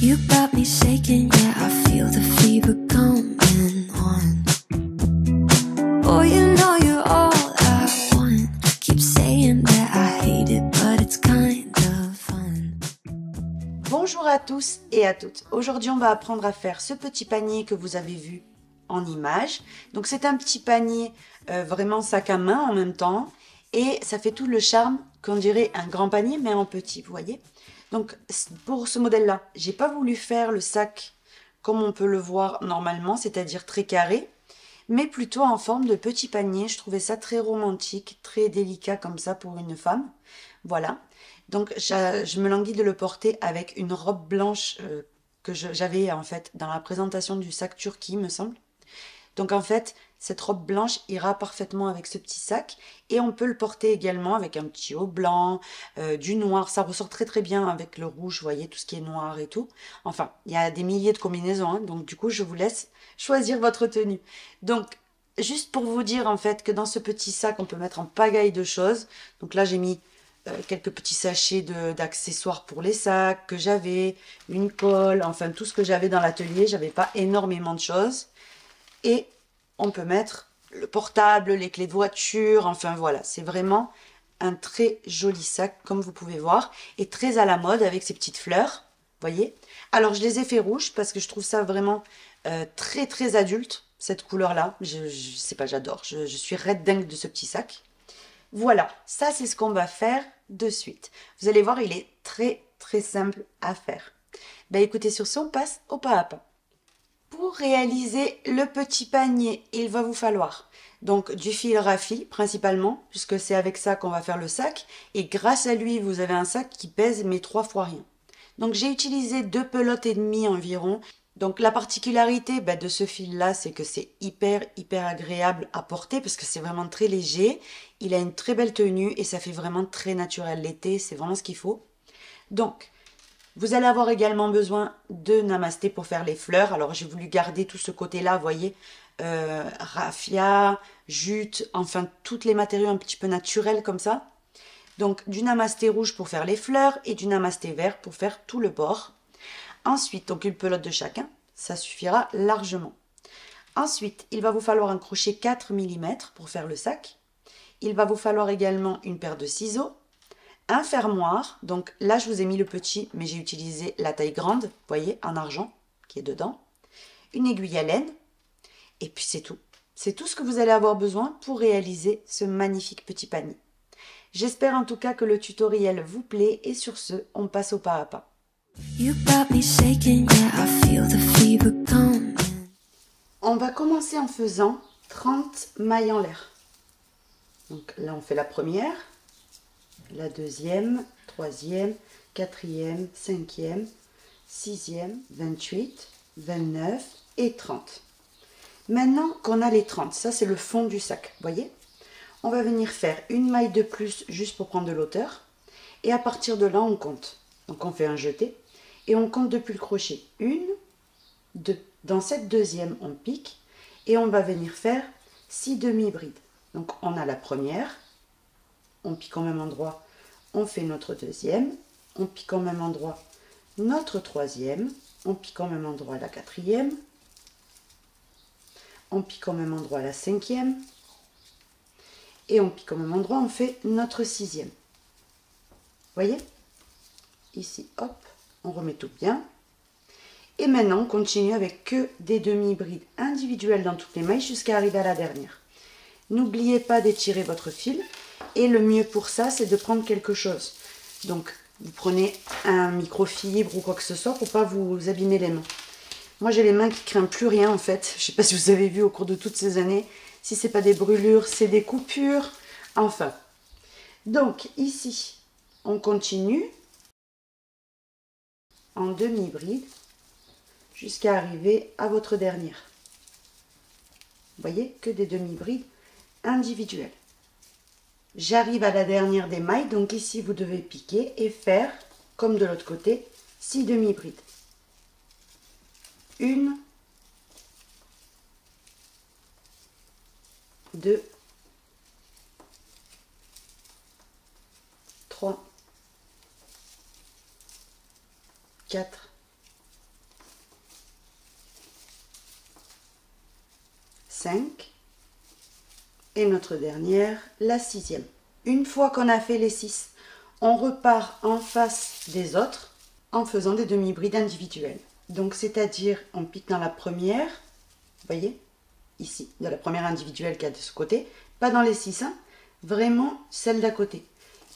You got me shaking, yeah, I feel the fever coming on. Oh, you know you're all I want. Keep saying that I hate it, but it's kind of fun. Bonjour à tous et à toutes. Aujourd'hui, on va apprendre à faire ce petit panier que vous avez vu en image. Donc, c'est un petit panier vraiment sac à main en même temps. Et ça fait tout le charme qu'on dirait un grand panier, mais en petit, vous voyez. Donc, pour ce modèle-là, j'ai pas voulu faire le sac comme on peut le voir normalement, c'est-à-dire très carré, mais plutôt en forme de petit panier. Je trouvais ça très romantique, très délicat comme ça pour une femme. Voilà. Donc, je me languis de le porter avec une robe blanche que j'avais en fait dans la présentation du sac Turquie, me semble. Donc en fait, cette robe blanche ira parfaitement avec ce petit sac et on peut le porter également avec un petit haut blanc, du noir. Ça ressort très très bien avec le rouge, vous voyez, tout ce qui est noir et tout. Enfin, il y a des milliers de combinaisons, hein, donc du coup, je vous laisse choisir votre tenue. Donc, juste pour vous dire en fait que dans ce petit sac, on peut mettre en pagaille de choses. Donc là, j'ai mis quelques petits sachets d'accessoires pour les sacs que j'avais, une colle, enfin tout ce que j'avais dans l'atelier. J'avais pas énormément de choses. Et on peut mettre le portable, les clés de voiture, enfin voilà, c'est vraiment un très joli sac comme vous pouvez voir et très à la mode avec ces petites fleurs, voyez. Alors je les ai fait rouges parce que je trouve ça vraiment très très adulte, cette couleur-là. Je sais pas, j'adore, je suis red dingue de ce petit sac. Voilà, ça c'est ce qu'on va faire de suite. Vous allez voir, il est très très simple à faire. Ben écoutez, sur ce, on passe au pas à pas. Pour réaliser le petit panier, il va vous falloir donc du fil raffi principalement, puisque c'est avec ça qu'on va faire le sac. Et grâce à lui, vous avez un sac qui pèse mais 3 fois rien. Donc j'ai utilisé 2 pelotes et demie environ. Donc la particularité de ce fil-là, c'est que c'est hyper agréable à porter parce que c'est vraiment très léger. Il a une très belle tenue et ça fait vraiment très naturel l'été, c'est vraiment ce qu'il faut. Donc, vous allez avoir également besoin de namasté pour faire les fleurs. Alors, j'ai voulu garder tout ce côté-là, vous voyez, raffia, jute, enfin, tous les matériaux un petit peu naturels comme ça. Donc, du namasté rouge pour faire les fleurs et du namasté vert pour faire tout le bord. Ensuite, donc une pelote de chacun, ça suffira largement. Ensuite, il va vous falloir un crochet 4 mm pour faire le sac. Il va vous falloir également une paire de ciseaux, un fermoir, donc là je vous ai mis le petit, mais j'ai utilisé la taille grande, vous voyez, en argent, qui est dedans, une aiguille à laine, et puis c'est tout. C'est tout ce que vous allez avoir besoin pour réaliser ce magnifique petit panier. J'espère en tout cas que le tutoriel vous plaît, et sur ce, on passe au pas à pas. You got me shaking, yeah, I feel the fever coming. On va commencer en faisant 30 mailles en l'air. Donc là on fait la première, la deuxième, troisième, quatrième, cinquième, sixième, 28, 29 et 30. Maintenant qu'on a les 30, ça c'est le fond du sac, voyez, on va venir faire une maille de plus juste pour prendre de l'hauteur. Et à partir de là, on compte. Donc on fait un jeté et on compte depuis le crochet. 1, 2. Dans cette deuxième, on pique et on va venir faire 6 demi-brides. Donc on a la première. On pique au même endroit, on fait notre deuxième, on pique au même endroit notre troisième, on pique au même endroit la quatrième, on pique au même endroit la cinquième, et on pique au même endroit, on fait notre sixième. Voyez? Ici, hop, on remet tout bien. Et maintenant, on continue avec que des demi-brides individuelles dans toutes les mailles jusqu'à arriver à la dernière. N'oubliez pas d'étirer votre fil. Et le mieux pour ça, c'est de prendre quelque chose. Donc, vous prenez un microfibre ou quoi que ce soit pour pas vous abîmer les mains. Moi, j'ai les mains qui craignent plus rien en fait. Je sais pas si vous avez vu au cours de toutes ces années. Si c'est pas des brûlures, c'est des coupures. Enfin. Donc, ici, on continue en demi-bride jusqu'à arriver à votre dernière. Vous voyez, que des demi-brides individuelles. J'arrive à la dernière des mailles, donc ici vous devez piquer et faire, comme de l'autre côté, 6 demi-brides. 1, 2, 3, 4, 5 et notre dernière, la 6e. Une fois qu'on a fait les 6, on repart en face des autres en faisant des demi-brides individuelles. Donc, c'est-à-dire, on pique dans la première, vous voyez, ici, de la première individuelle qu'il y a de ce côté, pas dans les 6, hein, vraiment celle d'à côté.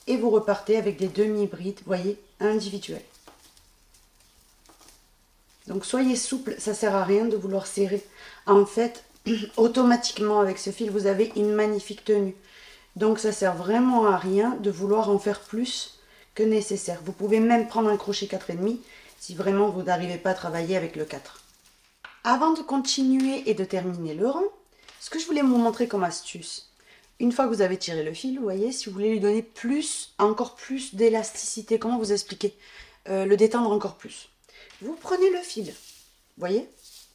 Et vous repartez avec des demi-brides, vous voyez, individuelles. Donc, soyez souple, ça ne sert à rien de vouloir serrer. En fait, automatiquement, avec ce fil, vous avez une magnifique tenue. Donc, ça sert vraiment à rien de vouloir en faire plus que nécessaire. Vous pouvez même prendre un crochet 4,5 si vraiment vous n'arrivez pas à travailler avec le 4. Avant de continuer et de terminer le rang, ce que je voulais vous montrer comme astuce, une fois que vous avez tiré le fil, vous voyez, si vous voulez lui donner encore plus d'élasticité, comment vous expliquer, le détendre encore plus. Vous prenez le fil, vous voyez,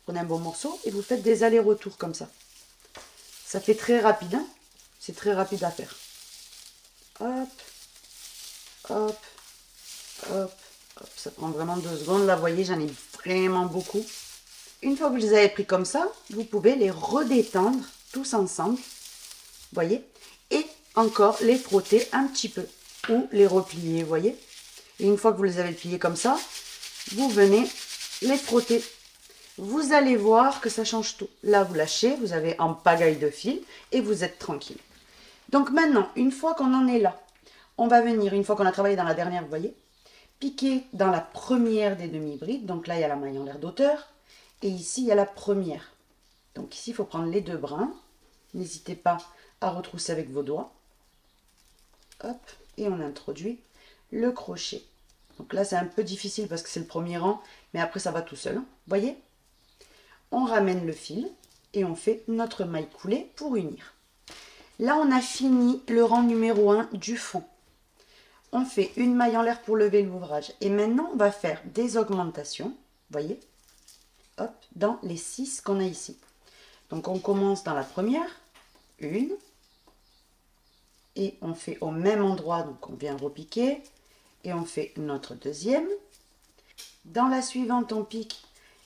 prenez un bon morceau et vous faites des allers-retours comme ça. Ça fait très rapide, hein, c'est très rapide à faire. Hop, hop, hop, hop, ça prend vraiment 2 secondes. Là, vous voyez, j'en ai vraiment beaucoup. Une fois que vous les avez pris comme ça, vous pouvez les redétendre tous ensemble, vous voyez, et encore les frotter un petit peu, ou les replier, vous voyez. Et une fois que vous les avez pliés comme ça, vous venez les frotter. Vous allez voir que ça change tout. Là, vous lâchez, vous avez en pagaille de fil, et vous êtes tranquille. Donc maintenant, une fois qu'on en est là, on va venir, une fois qu'on a travaillé dans la dernière, vous voyez, piquer dans la première des demi-brides. Donc là, il y a la maille en l'air d'auteur. Et ici, il y a la première. Donc ici, il faut prendre les 2 brins. N'hésitez pas à retrousser avec vos doigts. Hop, et on introduit le crochet. Donc là, c'est un peu difficile parce que c'est le premier rang, mais après, ça va tout seul. Vous voyez? On ramène le fil et on fait notre maille coulée pour unir. Là, on a fini le rang numéro 1 du fond. On fait une maille en l'air pour lever l'ouvrage. Et maintenant, on va faire des augmentations, vous voyez, hop, dans les 6 qu'on a ici. Donc, on commence dans la première, une, et on fait au même endroit, donc on vient repiquer, et on fait notre deuxième. Dans la suivante, on pique,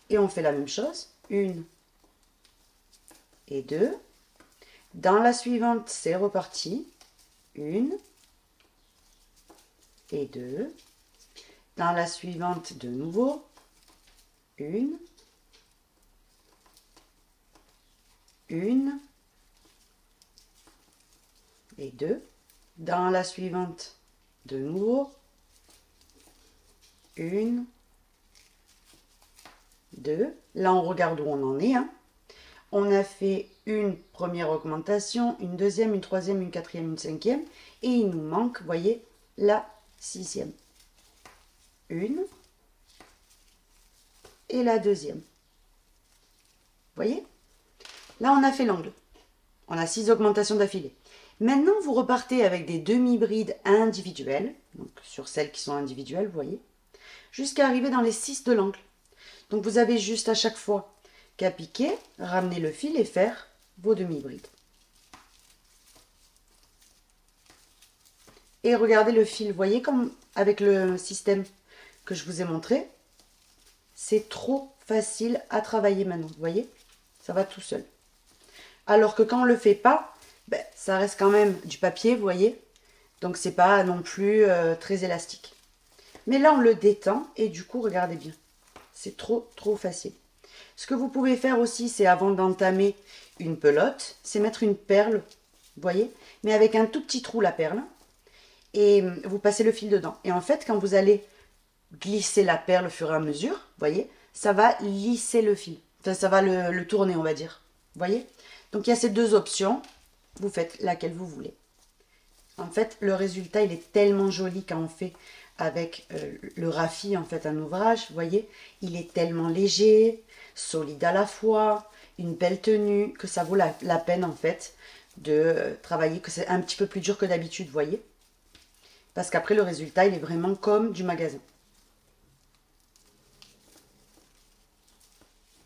et on fait la même chose, une et deux. Dans la suivante, c'est reparti, une et deux. Dans la suivante, de nouveau, une et deux. Dans la suivante, de nouveau, une, deux. Là, on regarde où on en est, hein. On a fait une première augmentation, une deuxième, une troisième, une quatrième, une cinquième. Et il nous manque, vous voyez, la 6e. Une. Et la deuxième. Vous voyez? Là, on a fait l'angle. On a 6 augmentations d'affilée. Maintenant, vous repartez avec des demi-brides individuelles. Donc, sur celles qui sont individuelles, vous voyez. Jusqu'à arriver dans les 6 de l'angle. Donc, vous avez juste à chaque fois qu'à piquer, ramener le fil et faire vos demi-brides. Et regardez le fil, vous voyez comme avec le système que je vous ai montré, c'est trop facile à travailler maintenant, vous voyez, ça va tout seul. Alors que quand on ne le fait pas, ben, ça reste quand même du papier, vous voyez, donc c'est pas non plus très élastique. Mais là on le détend et du coup regardez bien, c'est trop facile. Ce que vous pouvez faire aussi, c'est avant d'entamer une pelote, c'est mettre une perle, vous voyez, mais avec un tout petit trou la perle, et vous passez le fil dedans. Et en fait, quand vous allez glisser la perle au fur et à mesure, vous voyez, ça va lisser le fil. Enfin, ça va le tourner, on va dire. Vous voyez? Donc, il y a ces 2 options. Vous faites laquelle vous voulez. En fait, le résultat, il est tellement joli quand on fait avec le raffia, en fait, un ouvrage. Vous voyez? Il est tellement léger, solide à la fois, une belle tenue, que ça vaut la peine, en fait, de travailler, que c'est un petit peu plus dur que d'habitude, vous voyez? Parce qu'après, le résultat, il est vraiment comme du magasin.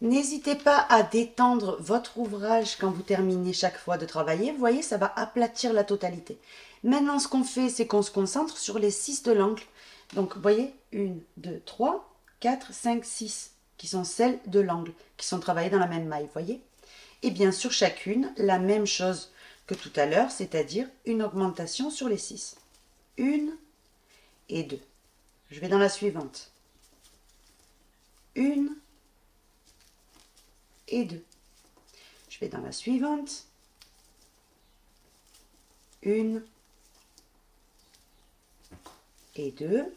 N'hésitez pas à détendre votre ouvrage quand vous terminez chaque fois de travailler. Vous voyez, ça va aplatir la totalité. Maintenant, ce qu'on fait, c'est qu'on se concentre sur les 6 de l'angle. Donc, vous voyez, 1, 2, 3, 4, 5, 6, qui sont celles de l'angle, qui sont travaillées dans la même maille, vous voyez. Et bien sur chacune, la même chose que tout à l'heure, c'est-à-dire une augmentation sur les 6. 1 et 2. Je vais dans la suivante. 1 et 2. Je vais dans la suivante. 1 et 2.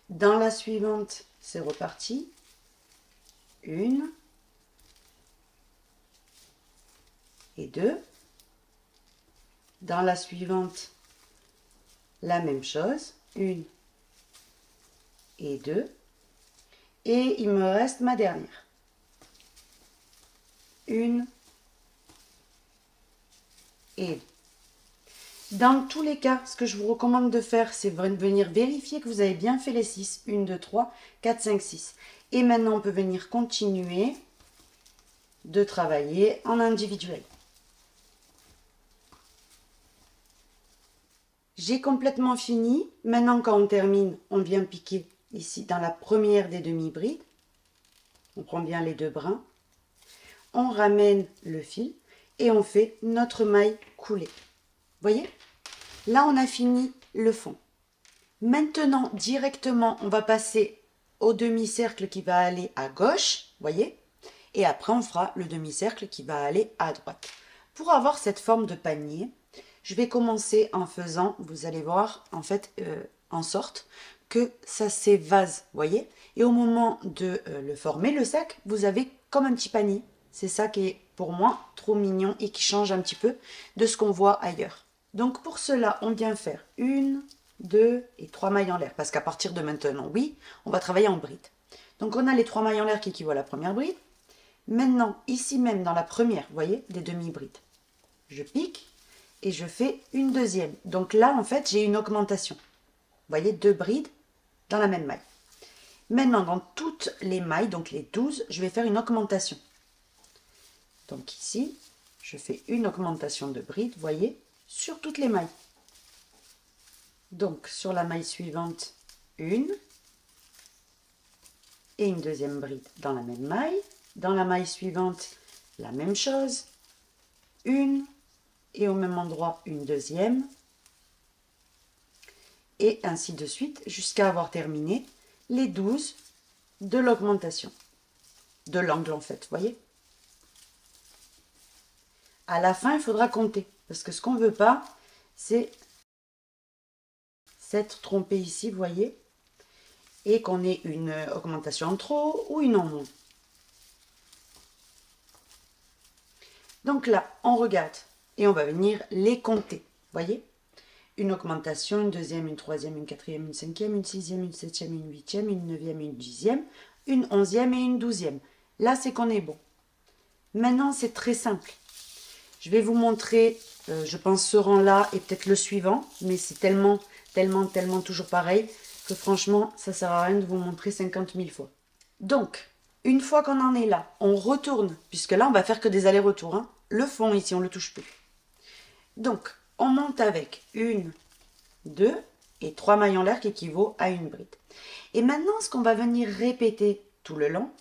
Dans la suivante, c'est reparti. 1 et 2. Dans la suivante, la même chose. 1 et 2. Et il me reste ma dernière. 1 et 2. Dans tous les cas, ce que je vous recommande de faire, c'est venir vérifier que vous avez bien fait les 6. 1, 2, 3, 4, 5, 6. Et maintenant, on peut venir continuer de travailler en individuel. J'ai complètement fini. Maintenant, quand on termine, on vient piquer ici dans la première des demi-brides. On prend bien les deux brins. On ramène le fil et on fait notre maille coulée. Voyez? Là, on a fini le fond. Maintenant, directement, on va passer au demi-cercle qui va aller à gauche, voyez? Et après, on fera le demi-cercle qui va aller à droite. Pour avoir cette forme de panier, je vais commencer en faisant, vous allez voir, en fait, en sorte que ça s'évase, voyez? Et au moment de le former, le sac, vous avez comme un petit panier. C'est ça qui est, pour moi, trop mignon et qui change un petit peu de ce qu'on voit ailleurs. Donc, pour cela, on vient faire 1, 2 et 3 mailles en l'air. Parce qu'à partir de maintenant, oui, on va travailler en bride. Donc, on a les 3 mailles en l'air qui équivalent à la première bride. Maintenant, ici même, dans la première, vous voyez, des demi-brides, je pique et je fais une deuxième. Donc là, en fait, j'ai une augmentation. Vous voyez, 2 brides dans la même maille. Maintenant, dans toutes les mailles, donc les 12, je vais faire une augmentation. Donc ici, je fais une augmentation de bride, vous voyez, sur toutes les mailles. Donc, sur la maille suivante, une. Et une deuxième bride dans la même maille. Dans la maille suivante, la même chose. Une. Et au même endroit, une deuxième. Et ainsi de suite, jusqu'à avoir terminé les 12 de l'augmentation. De l'angle, en fait, vous voyez. À la fin, il faudra compter. Parce que ce qu'on ne veut pas, c'est s'être trompé ici, vous voyez. Et qu'on ait une augmentation en trop ou une en moins. Donc là, on regarde et on va venir les compter. Voyez? Une augmentation, une deuxième, une troisième, une quatrième, une cinquième, une sixième, une septième, une huitième, une neuvième, une dixième, une onzième et une douzième. Là, c'est qu'on est bon. Maintenant, c'est très simple. Je vais vous montrer, je pense, ce rang-là et peut-être le suivant. Mais c'est tellement toujours pareil que franchement, ça ne sert à rien de vous montrer 50 000 fois. Donc, une fois qu'on en est là, on retourne, puisque là, on va faire que des allers-retours. Hein. Le fond, ici, on ne le touche plus. Donc, on monte avec 1, 2 et 3 mailles en l'air qui équivaut à une bride. Et maintenant, ce qu'on va venir répéter tout le long,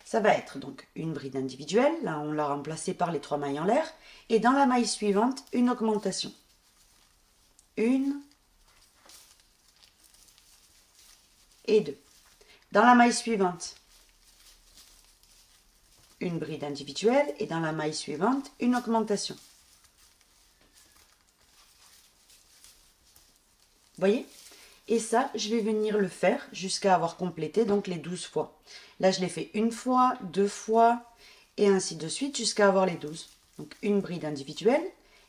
ça va être donc une bride individuelle. Là, on l'a remplacée par les 3 mailles en l'air. Et dans la maille suivante, une augmentation. 1 et 2. Dans la maille suivante, une bride individuelle et dans la maille suivante, une augmentation. Voyez? Et ça, je vais venir le faire jusqu'à avoir complété donc les 12 fois. Là, je l'ai fait une fois, 2 fois et ainsi de suite jusqu'à avoir les 12. Donc une bride individuelle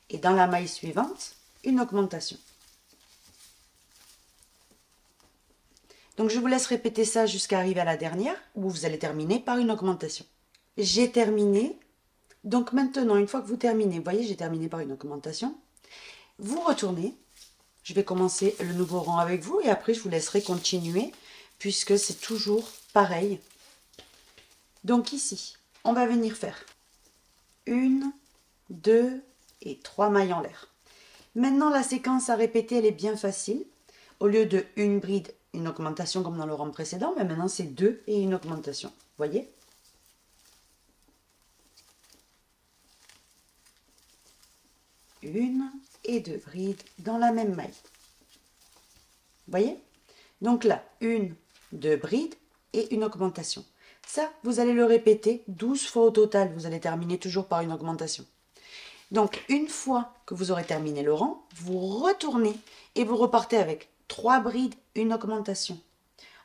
et dans la maille suivante, une augmentation. Donc je vous laisse répéter ça jusqu'à arriver à la dernière où vous allez terminer par une augmentation. J'ai terminé. Donc maintenant, une fois que vous terminez, vous voyez, j'ai terminé par une augmentation. Vous retournez. Je vais commencer le nouveau rang avec vous et après je vous laisserai continuer puisque c'est toujours pareil. Donc ici, on va venir faire 1, 2 et 3 mailles en l'air. Maintenant, la séquence à répéter, elle est bien facile. Au lieu de une bride, une augmentation comme dans le rang précédent, mais maintenant c'est 2 et une augmentation. Voyez? une et deux brides dans la même maille. Vous voyez? Donc là, une, deux brides et une augmentation. Ça, vous allez le répéter 12 fois au total. Vous allez terminer toujours par une augmentation. Donc, une fois que vous aurez terminé le rang, vous retournez et vous repartez avec 3 brides, une augmentation.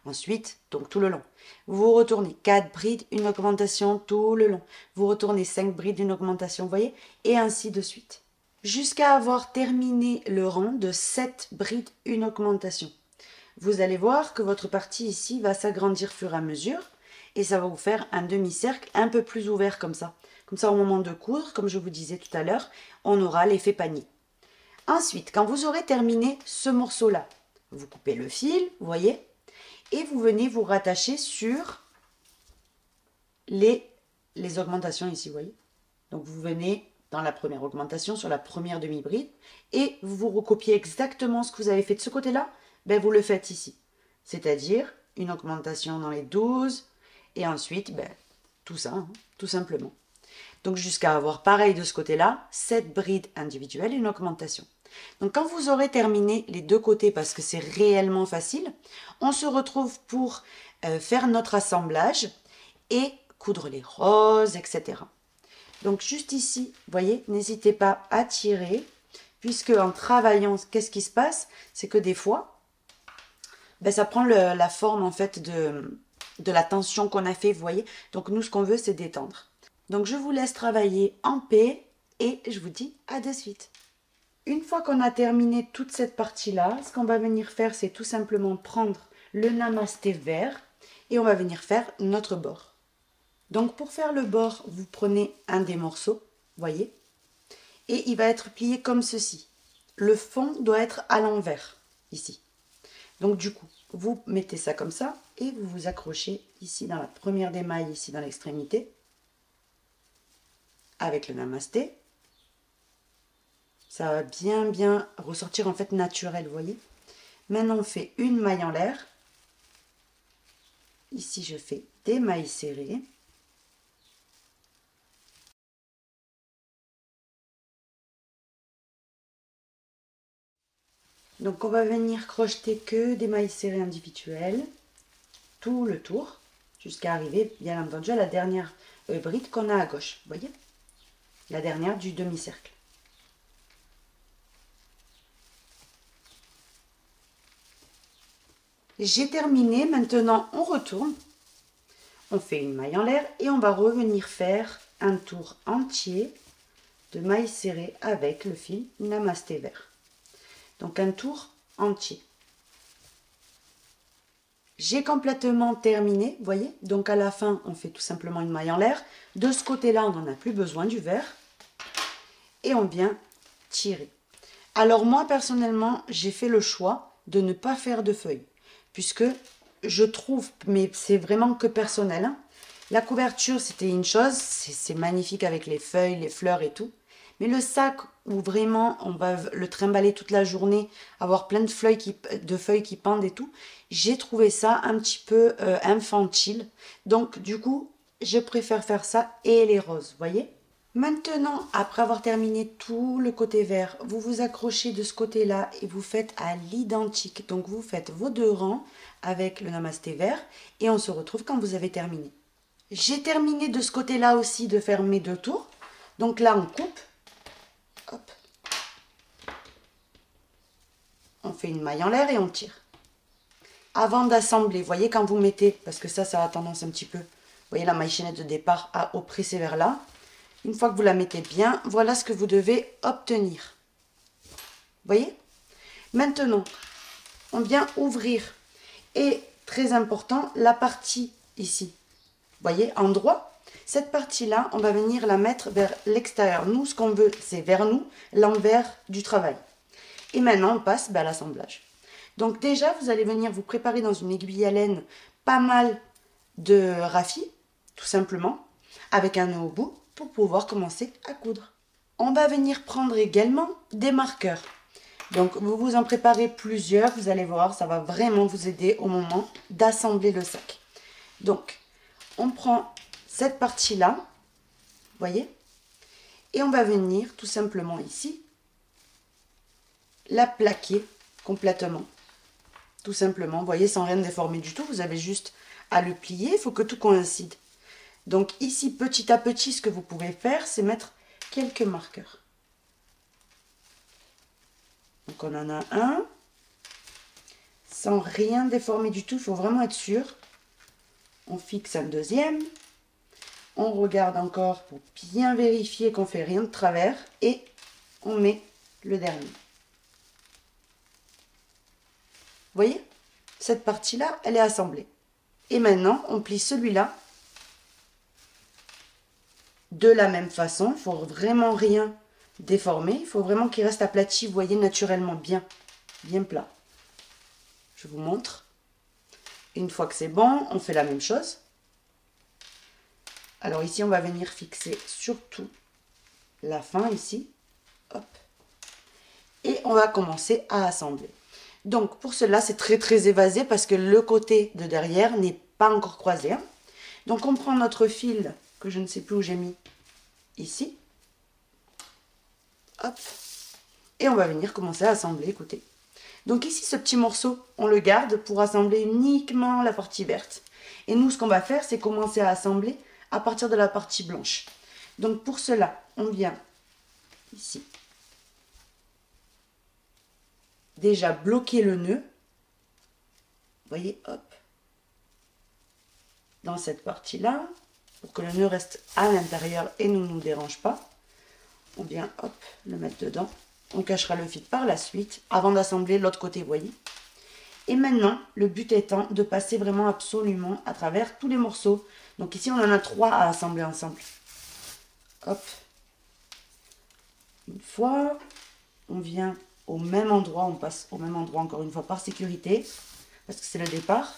Ensuite, donc tout le long, vous retournez 4 brides, une augmentation tout le long. Vous retournez 5 brides, une augmentation, vous voyez? Et ainsi de suite. Jusqu'à avoir terminé le rang de 7 brides, une augmentation. Vous allez voir que votre partie ici va s'agrandir au fur et à mesure. Et ça va vous faire un demi-cercle un peu plus ouvert comme ça. Comme ça, au moment de coudre, comme je vous disais tout à l'heure, on aura l'effet panier. Ensuite, quand vous aurez terminé ce morceau-là, vous coupez le fil, vous voyez, et vous venez vous rattacher sur les augmentations ici, vous voyez. Donc, vous venez dans la première augmentation sur la première demi-bride et vous recopiez exactement ce que vous avez fait de ce côté-là, ben, vous le faites ici. C'est-à-dire une augmentation dans les 12 et ensuite, ben, tout ça, hein, tout simplement. Donc, jusqu'à avoir pareil de ce côté-là, 7 brides individuelles et une augmentation. Donc, quand vous aurez terminé les deux côtés, parce que c'est réellement facile, on se retrouve pour faire notre assemblage et coudre les roses, etc. Donc, juste ici, vous voyez, n'hésitez pas à tirer, puisque en travaillant, qu'est-ce qui se passe? C'est que des fois, ben, ça prend la forme, en fait, de la tension qu'on a fait, vous voyez. Donc, nous, ce qu'on veut, c'est détendre. Donc, je vous laisse travailler en paix et je vous dis à de suite. Une fois qu'on a terminé toute cette partie-là, ce qu'on va venir faire, c'est tout simplement prendre le namasté vert et on va venir faire notre bord. Donc, pour faire le bord, vous prenez un des morceaux, voyez, et il va être plié comme ceci. Le fond doit être à l'envers, ici. Donc, du coup, vous mettez ça comme ça et vous vous accrochez ici dans la première des mailles, ici dans l'extrémité, avec le namasté. Ça va bien ressortir en fait naturel, vous voyez. Maintenant, on fait une maille en l'air. Ici, je fais des mailles serrées. Donc, on va venir crocheter que des mailles serrées individuelles, tout le tour, jusqu'à arriver, bien entendu, à la dernière bride qu'on a à gauche, vous voyez, la dernière du demi-cercle. J'ai terminé, maintenant on retourne, on fait une maille en l'air et on va revenir faire un tour entier de mailles serrées avec le fil namasté vert. Donc un tour entier. J'ai complètement terminé, vous voyez. Donc à la fin, on fait tout simplement une maille en l'air. De ce côté-là, on n'en a plus besoin du vert. Et on vient tirer. Alors moi, personnellement, j'ai fait le choix de ne pas faire de feuilles. Puisque je trouve, mais c'est vraiment que personnel, hein, la couverture, c'était une chose. C'est magnifique avec les feuilles, les fleurs et tout. Mais le sac où vraiment on va le trimballer toute la journée, avoir plein de feuilles qui pendent et tout, j'ai trouvé ça un petit peu infantile. Donc du coup, je préfère faire ça et les roses, vous voyez. Maintenant, après avoir terminé tout le côté vert, vous vous accrochez de ce côté-là et vous faites à l'identique. Donc vous faites vos deux rangs avec le namasté vert et on se retrouve quand vous avez terminé. J'ai terminé de ce côté-là aussi de faire mes deux tours. Donc là, on coupe. Hop. On fait une maille en l'air et on tire. Avant d'assembler, voyez quand vous mettez, parce que ça a tendance un petit peu, vous voyez la maille chaînette de départ à oppresser vers là. Une fois que vous la mettez bien, voilà ce que vous devez obtenir. Vous voyez? Maintenant, on vient ouvrir. Et très important, la partie ici, vous voyez, en droit. Cette partie-là, on va venir la mettre vers l'extérieur. Nous, ce qu'on veut, c'est vers nous, l'envers du travail. Et maintenant, on passe à l'assemblage. Donc déjà, vous allez venir vous préparer dans une aiguille à laine pas mal de raffis, tout simplement, avec un nœud au bout, pour pouvoir commencer à coudre. On va venir prendre également des marqueurs. Donc, vous vous en préparez plusieurs, vous allez voir, ça va vraiment vous aider au moment d'assembler le sac. Donc, on prend cette partie-là, vous voyez, et on va venir tout simplement ici, la plaquer complètement. Tout simplement, vous voyez, sans rien déformer du tout, vous avez juste à le plier, il faut que tout coïncide. Donc ici, petit à petit, ce que vous pouvez faire, c'est mettre quelques marqueurs. Donc on en a un, sans rien déformer du tout, il faut vraiment être sûr. On fixe un deuxième, on regarde encore pour bien vérifier qu'on ne fait rien de travers et on met le dernier. Vous voyez, cette partie-là, elle est assemblée. Et maintenant, on plie celui-là de la même façon. Il ne faut vraiment rien déformer. Il faut vraiment qu'il reste aplati, vous voyez, naturellement, bien plat. Je vous montre. Une fois que c'est bon, on fait la même chose. Alors ici, on va venir fixer surtout la fin ici. Hop. Et on va commencer à assembler. Donc pour cela, c'est très évasé parce que le côté de derrière n'est pas encore croisé. Hein. Donc on prend notre fil, que je ne sais plus où j'ai mis, ici. Hop. Et on va venir commencer à assembler, écoutez. Donc ici, ce petit morceau, on le garde pour assembler uniquement la partie verte. Et nous, ce qu'on va faire, c'est commencer à assembler à partir de la partie blanche. Donc pour cela, on vient ici. Déjà bloquer le nœud. Vous voyez, hop. Dans cette partie-là, pour que le nœud reste à l'intérieur et ne nous dérange pas. On vient, hop, le mettre dedans. On cachera le fil par la suite, avant d'assembler l'autre côté, vous voyez. Et maintenant, le but étant de passer vraiment absolument à travers tous les morceaux. Donc ici, on en a 3 à assembler ensemble. Hop. Une fois, on vient au même endroit, on passe au même endroit encore une fois par sécurité, parce que c'est le départ.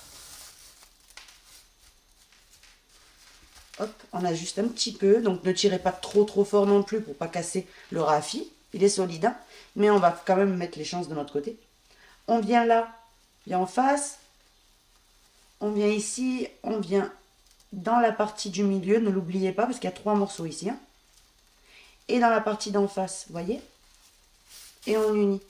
Hop, on ajuste un petit peu, donc ne tirez pas trop fort non plus pour pas casser le raffia. Il est solide, hein, mais on va quand même mettre les chances de notre côté. On vient là, bien en face. On vient ici, on vient dans la partie du milieu, ne l'oubliez pas, parce qu'il y a 3 morceaux ici. Hein. Et dans la partie d'en face, vous voyez. Et on unit.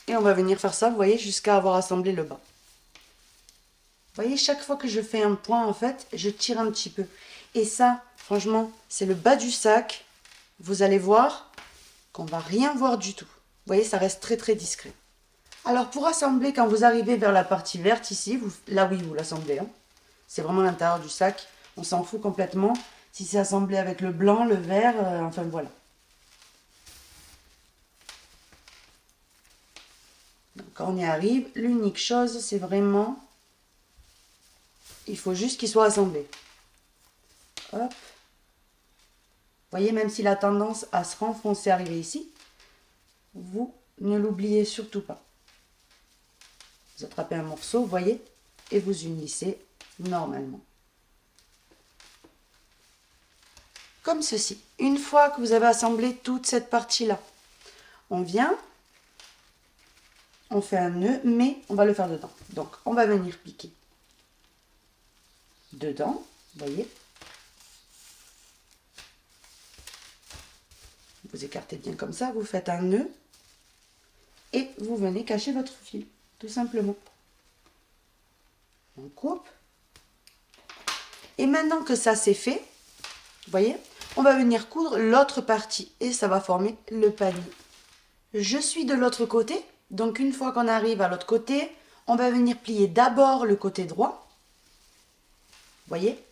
Et on va venir faire ça, vous voyez, jusqu'à avoir assemblé le bas. Vous voyez, chaque fois que je fais un point, en fait, je tire un petit peu. Et ça, franchement, c'est le bas du sac. Vous allez voir qu'on va rien voir du tout. Vous voyez, ça reste très discret. Alors, pour assembler, quand vous arrivez vers la partie verte ici, là oui, vous l'assemblez. Hein. C'est vraiment l'intérieur du sac. On s'en fout complètement. Si c'est assemblé avec le blanc, le vert, enfin voilà. Donc, quand on y arrive, l'unique chose, c'est vraiment... Il faut juste qu'il soit assemblé. Hop. Vous voyez, même s'il a tendance à se renfoncer, arriver ici, vous ne l'oubliez surtout pas. Vous attrapez un morceau, vous voyez, et vous unissez normalement. Comme ceci. Une fois que vous avez assemblé toute cette partie-là, on vient, on fait un nœud, mais on va le faire dedans. Donc, on va venir piquer dedans, vous voyez. Vous écartez bien comme ça, vous faites un nœud et vous venez cacher votre fil, tout simplement. On coupe. Et maintenant que ça c'est fait, vous voyez, on va venir coudre l'autre partie et ça va former le panier. Je suis de l'autre côté, donc une fois qu'on arrive à l'autre côté, on va venir plier d'abord le côté droit. Vous voyez,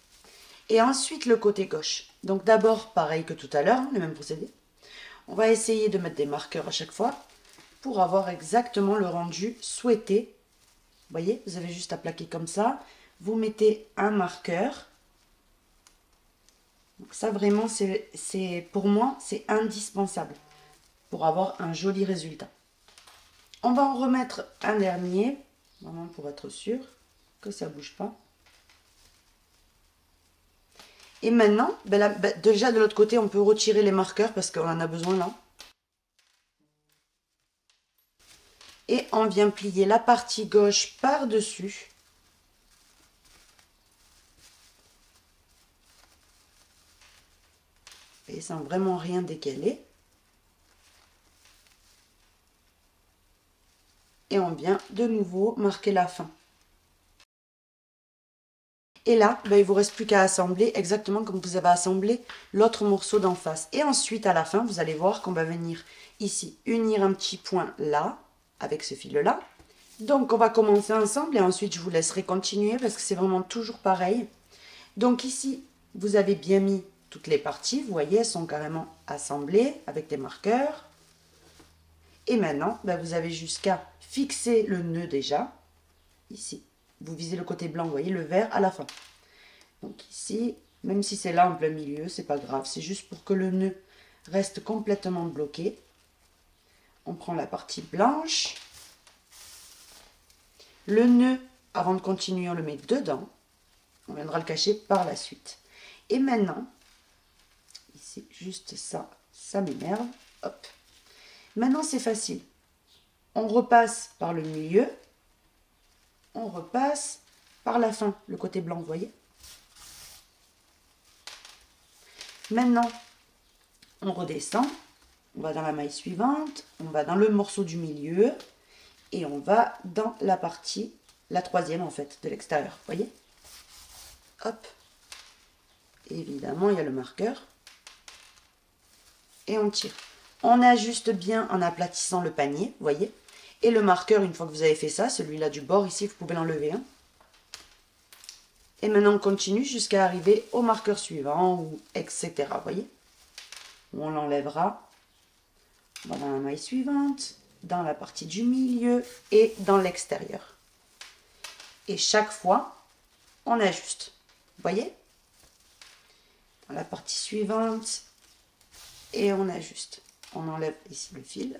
et ensuite le côté gauche. Donc d'abord, pareil que tout à l'heure, le même procédé. On va essayer de mettre des marqueurs à chaque fois pour avoir exactement le rendu souhaité. Vous voyez, vous avez juste à plaquer comme ça. Vous mettez un marqueur. Donc ça vraiment, pour moi, c'est indispensable pour avoir un joli résultat. On va en remettre un dernier, vraiment pour être sûr que ça ne bouge pas. Et maintenant, déjà de l'autre côté, on peut retirer les marqueurs parce qu'on en a besoin là. on vient plier la partie gauche par-dessus. Et sans vraiment rien décaler. Et on vient de nouveau marquer la fin. Et là, ben, il ne vous reste plus qu'à assembler exactement comme vous avez assemblé l'autre morceau d'en face. Et ensuite, à la fin, vous allez voir qu'on va venir ici unir un petit point là, avec ce fil-là. Donc, on va commencer ensemble et ensuite, je vous laisserai continuer parce que c'est vraiment toujours pareil. Donc ici, vous avez bien mis toutes les parties. Vous voyez, elles sont carrément assemblées avec des marqueurs. Et maintenant, ben, vous avez jusqu'à fixer le nœud déjà. Ici, vous visez le côté blanc, vous voyez, le vert à la fin. Donc ici, même si c'est là en plein milieu, c'est pas grave. C'est juste pour que le nœud reste complètement bloqué. On prend la partie blanche. Le nœud, avant de continuer, on le met dedans. On viendra le cacher par la suite. Et maintenant, ici, juste ça, ça m'énerve. Hop. Maintenant, c'est facile. On repasse par le milieu. On repasse par la fin, le côté blanc, vous voyez. Maintenant, on redescend. On va dans la maille suivante. On va dans le morceau du milieu. Et on va dans la partie, la troisième en fait, de l'extérieur, vous voyez. Hop. Évidemment, il y a le marqueur. Et on tire. On ajuste bien en aplatissant le panier, vous voyez. Et le marqueur, une fois que vous avez fait ça, celui-là du bord ici, vous pouvez l'enlever. Hein. Et maintenant, on continue jusqu'à arriver au marqueur suivant, ou etc. Vous voyez. On l'enlèvera. On va dans la maille suivante, dans la partie du milieu et dans l'extérieur. Et chaque fois, on ajuste. Vous voyez? Dans la partie suivante, et on ajuste. On enlève ici le fil.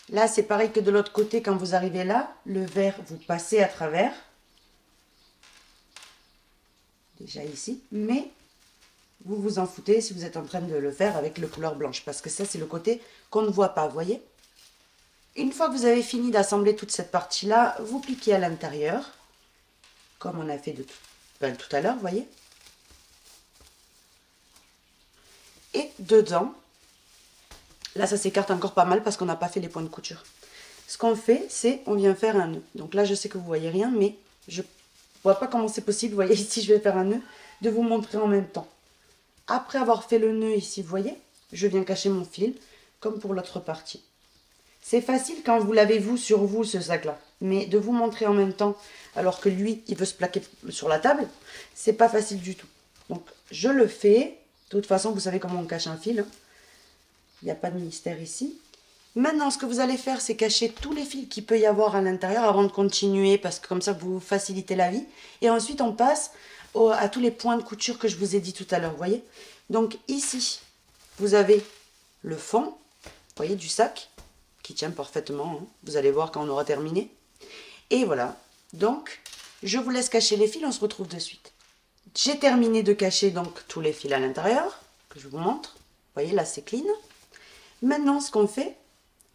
Là, c'est pareil que de l'autre côté, quand vous arrivez là, le vert, vous passez à travers. Déjà ici. Mais vous vous en foutez si vous êtes en train de le faire avec le couleur blanche. Parce que ça, c'est le côté qu'on ne voit pas, vous voyez? Une fois que vous avez fini d'assembler toute cette partie-là, vous piquez à l'intérieur. Comme on a fait tout à l'heure, vous voyez? Et dedans, là, ça s'écarte encore pas mal parce qu'on n'a pas fait les points de couture. Ce qu'on fait, c'est on vient faire un nœud. Donc là, je sais que vous voyez rien, mais je ne vois pas comment c'est possible. Vous voyez, ici, je vais faire un nœud, de vous montrer en même temps. Après avoir fait le nœud ici, vous voyez, je viens cacher mon fil, comme pour l'autre partie. C'est facile quand vous l'avez, vous, sur vous, ce sac-là. Mais de vous montrer en même temps, alors que lui, il veut se plaquer sur la table, c'est pas facile du tout. Donc, je le fais. De toute façon, vous savez comment on cache un fil. Hein. Il n'y a pas de mystère ici. Maintenant, ce que vous allez faire, c'est cacher tous les fils qu'il peut y avoir à l'intérieur avant de continuer, parce que comme ça, vous facilitez la vie. Et ensuite, on passe à tous les points de couture que je vous ai dit tout à l'heure, vous voyez. Donc ici, vous avez le fond, vous voyez, du sac, qui tient parfaitement. Hein. Vous allez voir quand on aura terminé. Et voilà. Donc, je vous laisse cacher les fils, on se retrouve de suite. J'ai terminé de cacher donc tous les fils à l'intérieur, que je vous montre. Vous voyez, là, c'est clean. Maintenant, ce qu'on fait,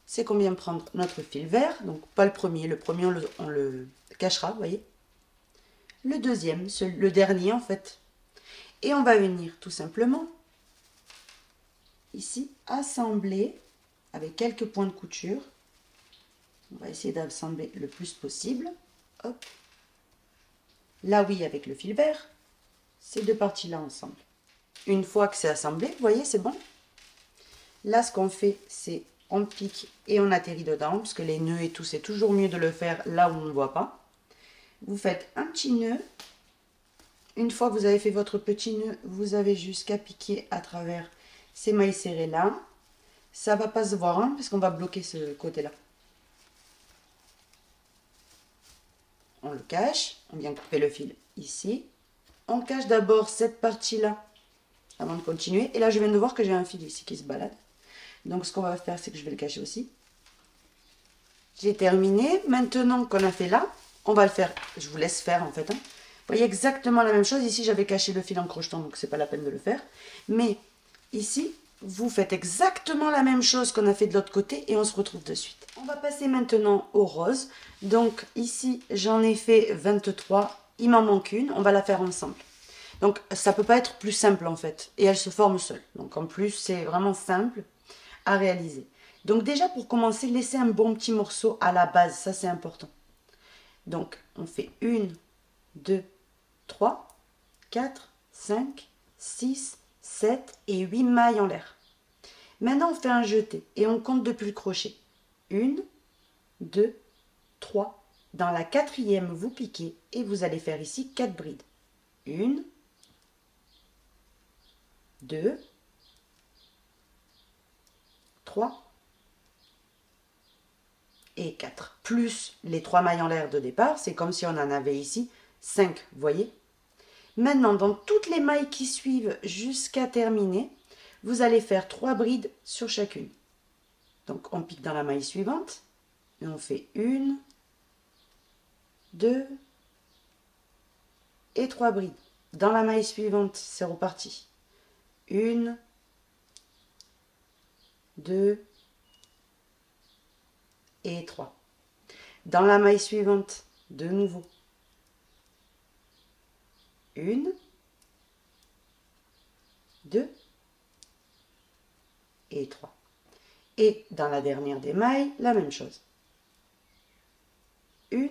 c'est qu'on vient prendre notre fil vert. Donc, pas le premier. Le premier, on le cachera, vous voyez. Le deuxième, le dernier, en fait. Et on va venir, tout simplement, ici, assembler avec quelques points de couture. On va essayer d'assembler le plus possible. Hop. Là, oui, avec le fil vert. Ces deux parties-là ensemble. Une fois que c'est assemblé, vous voyez, c'est bon. Là, ce qu'on fait, c'est on pique et on atterrit dedans, parce que les nœuds et tout, c'est toujours mieux de le faire là où on ne voit pas. Vous faites un petit nœud. Une fois que vous avez fait votre petit nœud, vous avez juste qu'à piquer à travers ces mailles serrées là. Ça va pas se voir, hein, parce qu'on va bloquer ce côté-là. On le cache, on vient couper le fil ici. On cache d'abord cette partie-là avant de continuer. Et là, je viens de voir que j'ai un fil ici qui se balade. Donc, ce qu'on va faire, c'est que je vais le cacher aussi. J'ai terminé. Maintenant qu'on a fait là, on va le faire. Je vous laisse faire, en fait. Hein. Vous voyez exactement la même chose. Ici, j'avais caché le fil en crochetant, donc c'est pas la peine de le faire. Mais ici, vous faites exactement la même chose qu'on a fait de l'autre côté et on se retrouve de suite. On va passer maintenant au rose. Donc ici, j'en ai fait 23. Il m'en manque une. On va la faire ensemble. Donc ça peut pas être plus simple en fait. Et elle se forme seule. Donc en plus, c'est vraiment simple à réaliser. Donc déjà, pour commencer, laissez un bon petit morceau à la base. Ça, c'est important. Donc, on fait 1, 2, 3, 4, 5, 6, 7 et 8 mailles en l'air. Maintenant, on fait un jeté et on compte depuis le crochet. 1, 2, 3. Dans la quatrième, vous piquez et vous allez faire ici 4 brides. 1, 2, 3 et 4. Plus les 3 mailles en l'air de départ, c'est comme si on en avait ici 5, vous voyez. Maintenant, dans toutes les mailles qui suivent jusqu'à terminer, vous allez faire 3 brides sur chacune. Donc, on pique dans la maille suivante et on fait 1, 2 et 3 brides. Dans la maille suivante, c'est reparti. 1, 2 et 3. Dans la maille suivante, de nouveau. 1, 2 et 3. Et dans la dernière des mailles, la même chose. 1,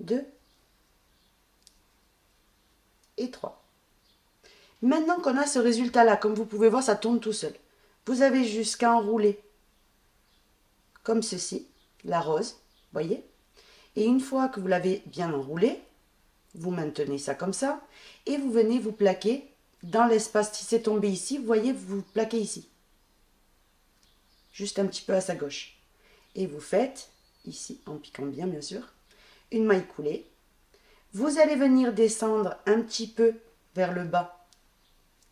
2 et 3. Maintenant qu'on a ce résultat-là, comme vous pouvez voir, ça tourne tout seul. Vous avez jusqu'à enrouler comme ceci, la rose, voyez. Et une fois que vous l'avez bien enroulé, vous maintenez ça comme ça, et vous venez vous plaquer dans l'espace. Si c'est tombé ici, vous voyez, vous plaquez ici. Juste un petit peu à sa gauche. Et vous faites, ici, en piquant bien, bien sûr, une maille coulée. Vous allez venir descendre un petit peu vers le bas.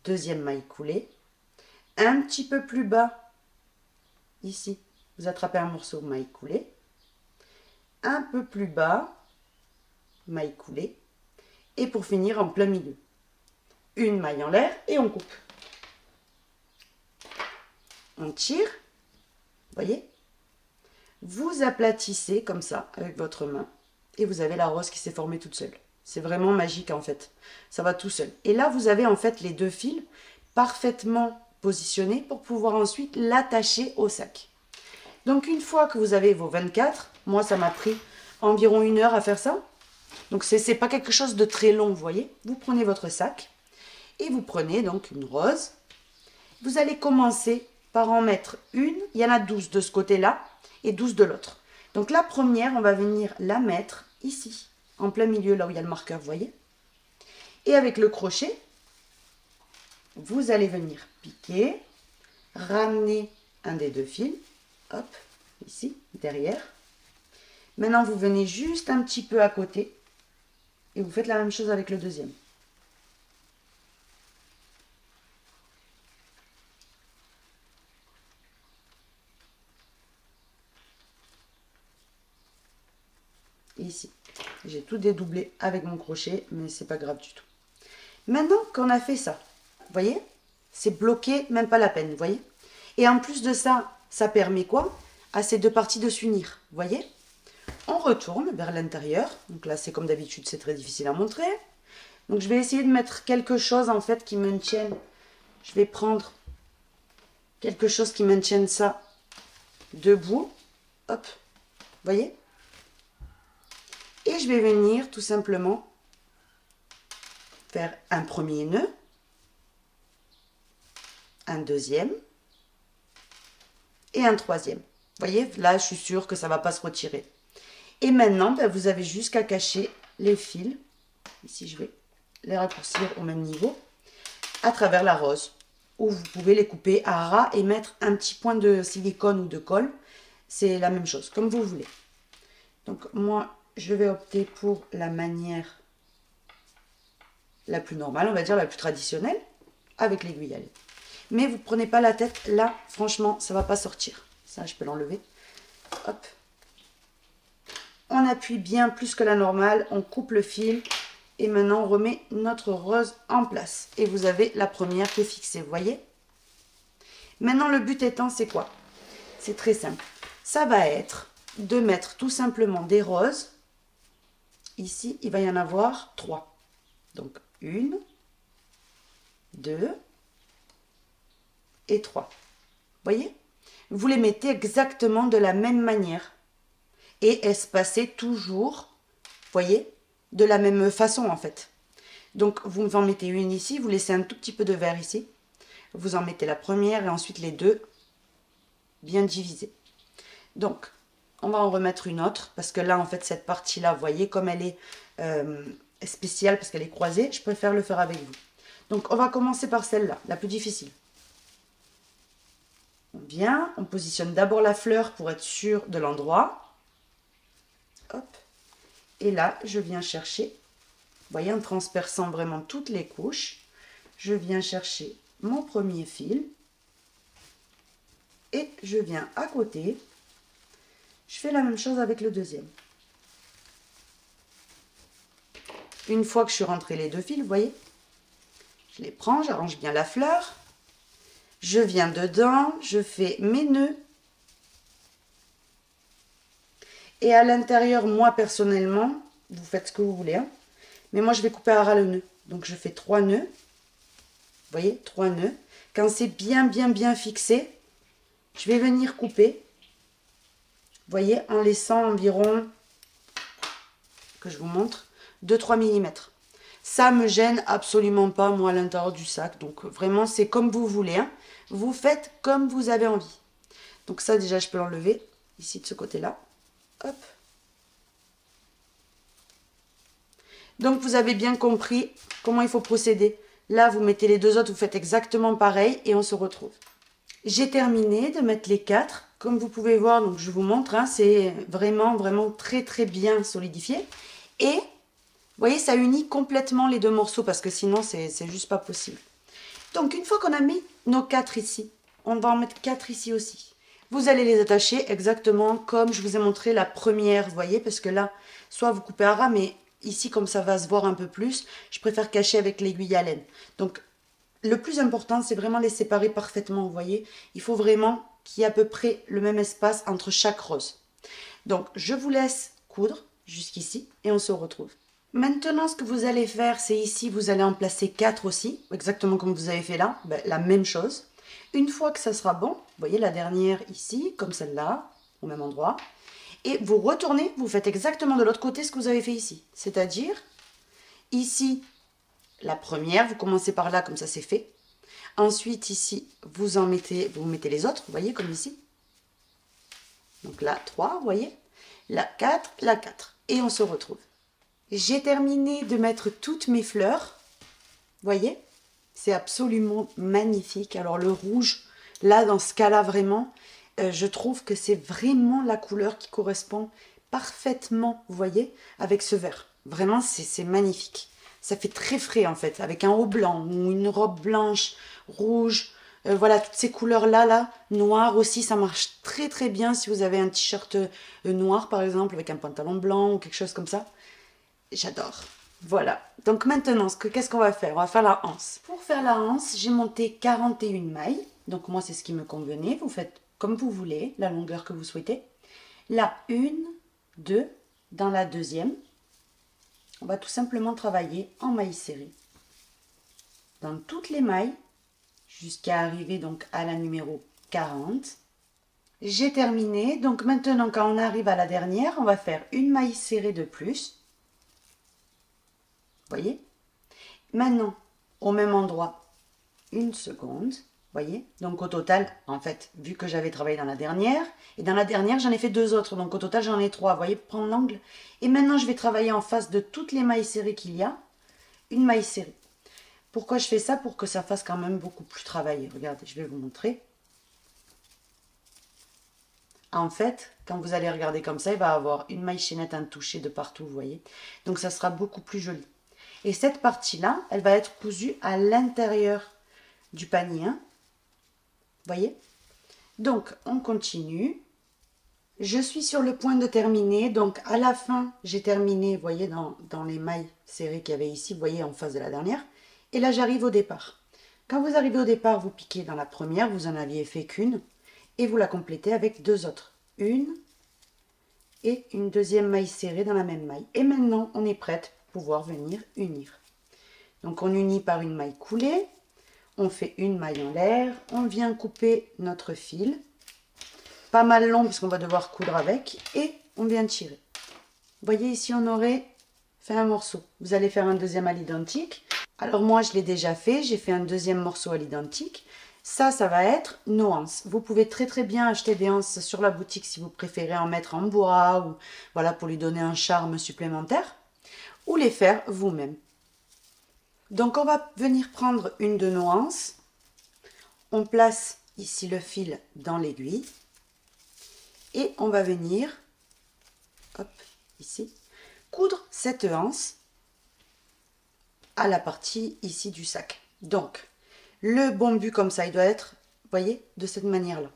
Deuxième maille coulée. Un petit peu plus bas, ici, vous attrapez un morceau, maille coulée. Un peu plus bas, maille coulée. Et pour finir, en plein milieu. Une maille en l'air et on coupe. On tire, voyez. Vous aplatissez comme ça, avec votre main. Et vous avez la rose qui s'est formée toute seule. C'est vraiment magique en fait. Ça va tout seul. Et là, vous avez en fait les deux fils parfaitement positionnés pour pouvoir ensuite l'attacher au sac. Donc une fois que vous avez vos 24, moi ça m'a pris environ 1 heure à faire ça. Donc c'est pas quelque chose de très long, vous voyez. Vous prenez votre sac et vous prenez donc une rose. Vous allez commencer par en mettre une. Il y en a 12 de ce côté-là et 12 de l'autre. Donc la première, on va venir la mettre ici, en plein milieu, là où il y a le marqueur, vous voyez. Et avec le crochet, vous allez venir piquer, ramener un des deux fils, hop, ici, derrière. Maintenant, vous venez juste un petit peu à côté et vous faites la même chose avec le deuxième. Ici, j'ai tout dédoublé avec mon crochet, mais c'est pas grave du tout. Maintenant qu'on a fait ça, vous voyez, c'est bloqué, même pas la peine, vous voyez. Et en plus de ça, ça permet quoi? À ces deux parties de s'unir, vous voyez. On retourne vers l'intérieur. Donc là, c'est comme d'habitude, c'est très difficile à montrer. Donc je vais essayer de mettre quelque chose en fait qui maintienne. Je vais prendre quelque chose qui maintienne ça debout. Hop, vous voyez. Et je vais venir tout simplement faire un premier nœud, un deuxième et un troisième. Vous voyez, là, je suis sûre que ça ne va pas se retirer. Et maintenant, ben, vous avez juste qu'à cacher les fils. Ici, je vais les raccourcir au même niveau, à travers la rose. Ou vous pouvez les couper à ras et mettre un petit point de silicone ou de colle. C'est la même chose, comme vous voulez. Donc, moi, je vais opter pour la manière la plus normale, on va dire la plus traditionnelle, avec l'aiguille à lait. Mais vous ne prenez pas la tête, là, franchement, ça ne va pas sortir. Ça, je peux l'enlever. Hop. On appuie bien plus que la normale, on coupe le fil Et maintenant, on remet notre rose en place. Et vous avez la première qui est fixée, vous voyez? Maintenant, le but étant, c'est quoi? C'est très simple. Ça va être de mettre tout simplement des roses. Ici, il va y en avoir 3. Donc, 1, 2 et 3. Vous voyez? Vous les mettez exactement de la même manière. Et espacez toujours, vous voyez, de la même façon en fait. Donc, vous en mettez une ici, vous laissez un tout petit peu de vert ici. Vous en mettez la première et ensuite les deux bien divisés. Donc, on va en remettre une autre parce que là, en fait, cette partie-là, vous voyez, comme elle est spéciale parce qu'elle est croisée, je préfère le faire avec vous. Donc, on va commencer par celle-là, la plus difficile. On vient, on positionne d'abord la fleur pour être sûr de l'endroit. Hop. Et là, je viens chercher, vous voyez, en transperçant vraiment toutes les couches, je viens chercher mon premier fil et je viens à côté. Je fais la même chose avec le deuxième. Une fois que je suis rentrée les deux fils, vous voyez, je les prends, j'arrange bien la fleur. Je viens dedans, je fais mes nœuds. Et à l'intérieur, moi personnellement, vous faites ce que vous voulez, hein, mais moi je vais couper à ras le nœud. Donc je fais 3 nœuds. Vous voyez, 3 nœuds. Quand c'est bien fixé, je vais venir couper. Vous voyez, en laissant environ, que je vous montre, 2-3 mm. Ça me gêne absolument pas, moi, à l'intérieur du sac. Donc, vraiment, c'est comme vous voulez. Hein. Vous faites comme vous avez envie. Donc, ça, déjà, je peux l'enlever, ici, de ce côté-là. Hop. Donc, vous avez bien compris comment il faut procéder. Là, vous mettez les deux autres, vous faites exactement pareil et on se retrouve. J'ai terminé de mettre les 4. Comme vous pouvez voir, donc je vous montre, hein, c'est vraiment très bien solidifié. Et, vous voyez, ça unit complètement les deux morceaux parce que sinon, c'est juste pas possible. Donc, une fois qu'on a mis nos 4 ici, on va en mettre 4 ici aussi. Vous allez les attacher exactement comme je vous ai montré la première, vous voyez, parce que là, soit vous coupez à ras, mais ici, comme ça va se voir un peu plus, je préfère cacher avec l'aiguille à laine. Donc, le plus important, c'est vraiment les séparer parfaitement, vous voyez. Il faut vraiment qu'il y ait à peu près le même espace entre chaque rose. Donc, je vous laisse coudre jusqu'ici et on se retrouve. Maintenant, ce que vous allez faire, c'est ici, vous allez en placer 4 aussi, exactement comme vous avez fait là, ben, la même chose. Une fois que ça sera bon, vous voyez la dernière ici, comme celle-là, au même endroit. Et vous retournez, vous faites exactement de l'autre côté ce que vous avez fait ici. C'est-à-dire, ici, la première, vous commencez par là, comme ça c'est fait. Ensuite, ici, vous mettez les autres, vous voyez, comme ici. Donc là, 3, vous voyez. Là, 4, là, 4. Et on se retrouve. J'ai terminé de mettre toutes mes fleurs. Vous voyez, c'est absolument magnifique. Alors le rouge, là, dans ce cas-là, vraiment, je trouve que c'est vraiment la couleur qui correspond parfaitement, vous voyez, avec ce vert. Vraiment, c'est magnifique. Ça fait très frais en fait, avec un haut blanc ou une robe blanche, rouge. Voilà, toutes ces couleurs-là, noir aussi, ça marche très bien si vous avez un t-shirt noir par exemple, avec un pantalon blanc ou quelque chose comme ça. J'adore. Voilà. Donc maintenant, qu'est-ce qu'on va faire? On va faire la anse. Pour faire la anse, j'ai monté 41 mailles. Donc moi, c'est ce qui me convenait. Vous faites comme vous voulez, la longueur que vous souhaitez. Là, 1, 2, dans la deuxième. On va tout simplement travailler en mailles serrées. Dans toutes les mailles, jusqu'à arriver donc à la numéro 40. J'ai terminé. Donc maintenant, quand on arrive à la dernière, on va faire une maille serrée de plus. Vous voyez? Maintenant, au même endroit, une seconde. Vous voyez? Donc au total, en fait, vu que j'avais travaillé dans la dernière, et dans la dernière, j'en ai fait 2 autres. Donc au total, j'en ai 3. Vous voyez, pour prendre l'angle. Et maintenant, je vais travailler en face de toutes les mailles serrées qu'il y a. Une maille serrée. Pourquoi je fais ça? Pour que ça fasse quand même beaucoup plus travailler. Regardez, je vais vous montrer. En fait, quand vous allez regarder comme ça, il va y avoir une maille chaînette, un touché de partout, vous voyez. Donc ça sera beaucoup plus joli. Et cette partie-là, elle va être cousue à l'intérieur du panier. Hein. Vous voyez? Donc, on continue. Je suis sur le point de terminer, donc à la fin, j'ai terminé, vous voyez, dans les mailles serrées qu'il y avait ici, vous voyez, en face de la dernière. Et là, j'arrive au départ. Quand vous arrivez au départ, vous piquez dans la première, vous en aviez fait qu'une, et vous la complétez avec deux autres. Une et une deuxième maille serrée dans la même maille. Et maintenant, on est prête pour pouvoir venir unir. Donc, on unit par une maille coulée, on fait une maille en l'air, on vient couper notre fil, pas mal long puisqu'on va devoir coudre avec, et on vient tirer. Vous voyez ici on aurait fait un morceau. Vous allez faire un deuxième à l'identique. Alors moi je l'ai déjà fait, j'ai fait un deuxième morceau à l'identique. Ça va être nos anses. Vous pouvez très bien acheter des anses sur la boutique si vous préférez en mettre en bois, ou voilà, pour lui donner un charme supplémentaire, ou les faire vous-même. Donc on va venir prendre une de nos anses, on place ici le fil dans l'aiguille, et on va venir, hop, ici, coudre cette anse à la partie ici du sac. Donc, le bon but comme ça, il doit être, vous voyez, de cette manière-là.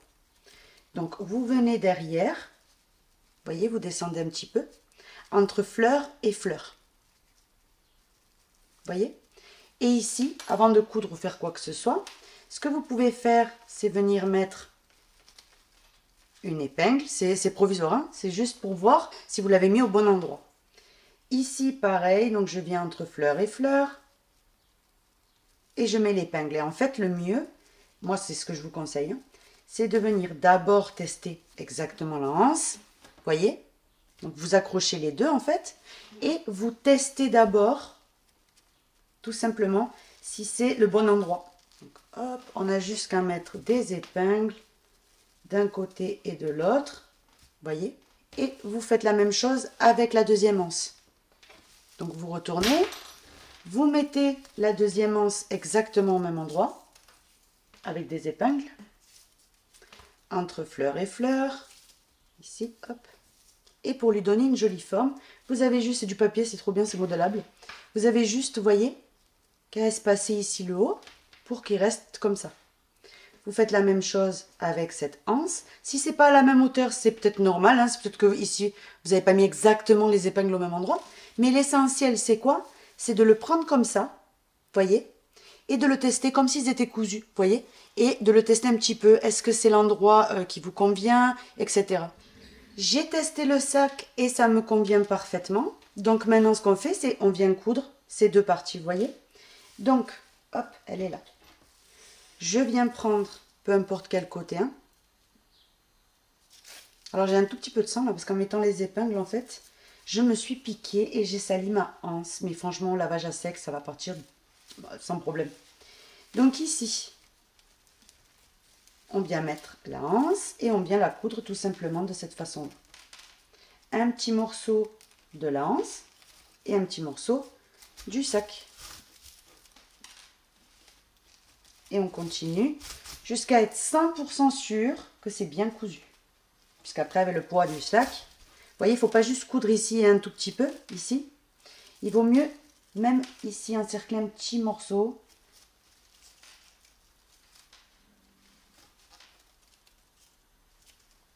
Donc, vous venez derrière, vous voyez, vous descendez un petit peu, entre fleur et fleur. Vous voyez? Et ici, avant de coudre ou faire quoi que ce soit, ce que vous pouvez faire, c'est venir mettre une épingle, c'est provisoire, hein, c'est juste pour voir si vous l'avez mis au bon endroit. Ici, pareil, donc je viens entre fleur et fleur, et je mets l'épingle. Et en fait, le mieux, moi c'est ce que je vous conseille, hein, c'est de venir d'abord tester exactement la anse, vous voyez, donc vous accrochez les deux en fait, et vous testez d'abord, tout simplement, si c'est le bon endroit. Donc hop, on a juste qu'à mettre des épingles, d'un côté et de l'autre, voyez, et vous faites la même chose avec la deuxième anse. Donc vous retournez, vous mettez la deuxième anse exactement au même endroit, avec des épingles, entre fleur et fleur, ici, hop, et pour lui donner une jolie forme, vous avez juste, c'est du papier, c'est trop bien, c'est modelable, vous avez juste, vous voyez, qu'à espacer ici le haut, pour qu'il reste comme ça. Vous faites la même chose avec cette anse. Si c'est pas à la même hauteur, c'est peut-être normal. Hein, c'est peut-être que ici, vous n'avez pas mis exactement les épingles au même endroit. Mais l'essentiel, c'est quoi? C'est de le prendre comme ça, voyez, et de le tester comme s'ils étaient cousus, voyez, et de le tester un petit peu. Est-ce que c'est l'endroit qui vous convient, etc. J'ai testé le sac et ça me convient parfaitement. Donc maintenant, ce qu'on fait, c'est on vient coudre ces deux parties, vous voyez. Donc, hop, elle est là. Je viens prendre peu importe quel côté. Hein. Alors j'ai un tout petit peu de sang là parce qu'en mettant les épingles en fait, je me suis piquée et j'ai sali ma anse. Mais franchement, lavage à sec, ça va partir sans problème. Donc ici, on vient mettre la anse et on vient la coudre tout simplement de cette façon-là. Un petit morceau de la anse et un petit morceau du sac. Et on continue jusqu'à être 100% sûr que c'est bien cousu. Puisqu'après, avec le poids du sac, vous voyez, il ne faut pas juste coudre ici un tout petit peu, ici. Il vaut mieux, même ici, encercler un petit morceau.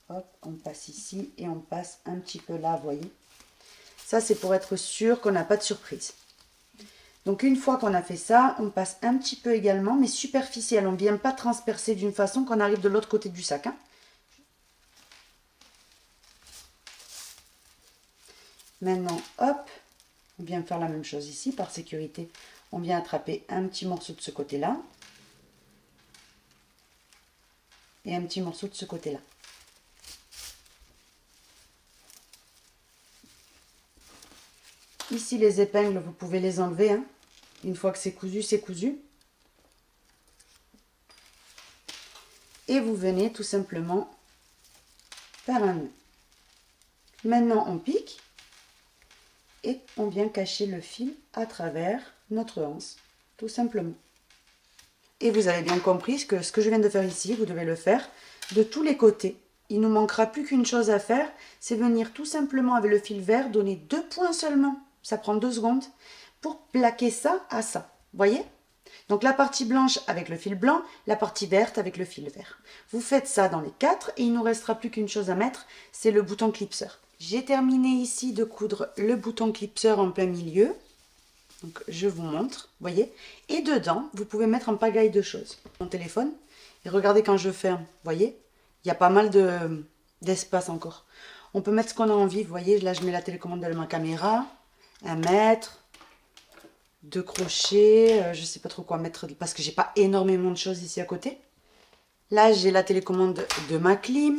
Hop, on passe ici et on passe un petit peu là, vous voyez. Ça, c'est pour être sûr qu'on n'a pas de surprise. Donc une fois qu'on a fait ça, on passe un petit peu également, mais superficiel. On ne vient pas transpercer d'une façon qu'on arrive de l'autre côté du sac. Hein. Maintenant, hop, on vient faire la même chose ici, par sécurité. On vient attraper un petit morceau de ce côté-là. Et un petit morceau de ce côté-là. Ici, les épingles, vous pouvez les enlever. Hein. Une fois que c'est cousu, c'est cousu. Et vous venez tout simplement faire un nœud. Maintenant, on pique. Et on vient cacher le fil à travers notre anse. Tout simplement. Et vous avez bien compris que ce que je viens de faire ici, vous devez le faire de tous les côtés. Il ne nous manquera plus qu'une chose à faire, c'est venir tout simplement avec le fil vert, donner 2 points seulement. Ça prend 2 secondes pour plaquer ça à ça. Voyez? Donc la partie blanche avec le fil blanc, la partie verte avec le fil vert. Vous faites ça dans les 4 et il ne nous restera plus qu'une chose à mettre, c'est le bouton clipseur. J'ai terminé ici de coudre le bouton clipseur en plein milieu. Donc je vous montre, voyez. Et dedans, vous pouvez mettre en pagaille de choses. Mon téléphone, et regardez quand je ferme, voyez, il y a pas mal d'espace encore. On peut mettre ce qu'on a envie, vous voyez, là je mets la télécommande de ma caméra, 1 mètre, 2 crochets, je sais pas trop quoi mettre parce que j'ai pas énormément de choses ici à côté. Là j'ai la télécommande de ma clim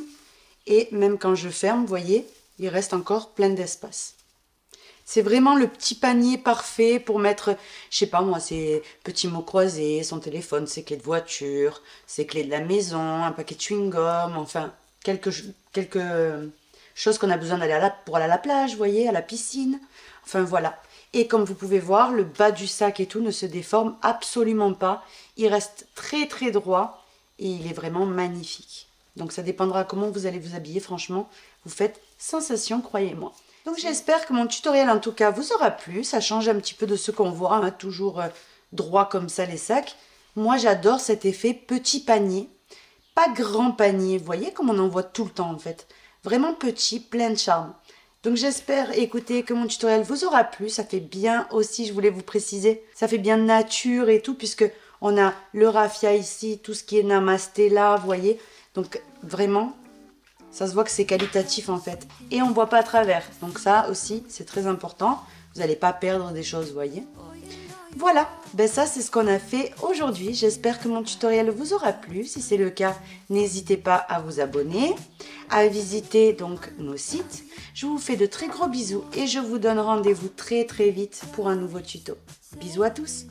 et même quand je ferme, vous voyez, il reste encore plein d'espace. C'est vraiment le petit panier parfait pour mettre, je sais pas moi, ses petits mots croisés, son téléphone, ses clés de voiture, ses clés de la maison, un paquet de chewing-gum, enfin quelques choses qu'on a besoin d'aller pour aller à la plage, vous voyez, à la piscine. Enfin voilà. Et comme vous pouvez voir, le bas du sac et tout ne se déforme absolument pas. Il reste très très droit et il est vraiment magnifique. Donc ça dépendra comment vous allez vous habiller, franchement. Vous faites sensation, croyez-moi. Donc j'espère que mon tutoriel en tout cas vous aura plu. Ça change un petit peu de ce qu'on voit, hein, toujours droit comme ça les sacs. Moi j'adore cet effet petit panier. Pas grand panier, vous voyez comme on en voit tout le temps en fait. Vraiment petit, plein de charme. Donc j'espère, écoutez, que mon tutoriel vous aura plu. Ça fait bien aussi, je voulais vous préciser, ça fait bien nature et tout, puisque on a le raffia ici, tout ce qui est namasté là, vous voyez. Donc vraiment, ça se voit que c'est qualitatif en fait. Et on ne voit pas à travers. Donc ça aussi, c'est très important. Vous n'allez pas perdre des choses, vous voyez. Voilà, ben ça c'est ce qu'on a fait aujourd'hui. J'espère que mon tutoriel vous aura plu. Si c'est le cas, n'hésitez pas à vous abonner, à visiter donc nos sites. Je vous fais de très gros bisous et je vous donne rendez-vous très très vite pour un nouveau tuto. Bisous à tous!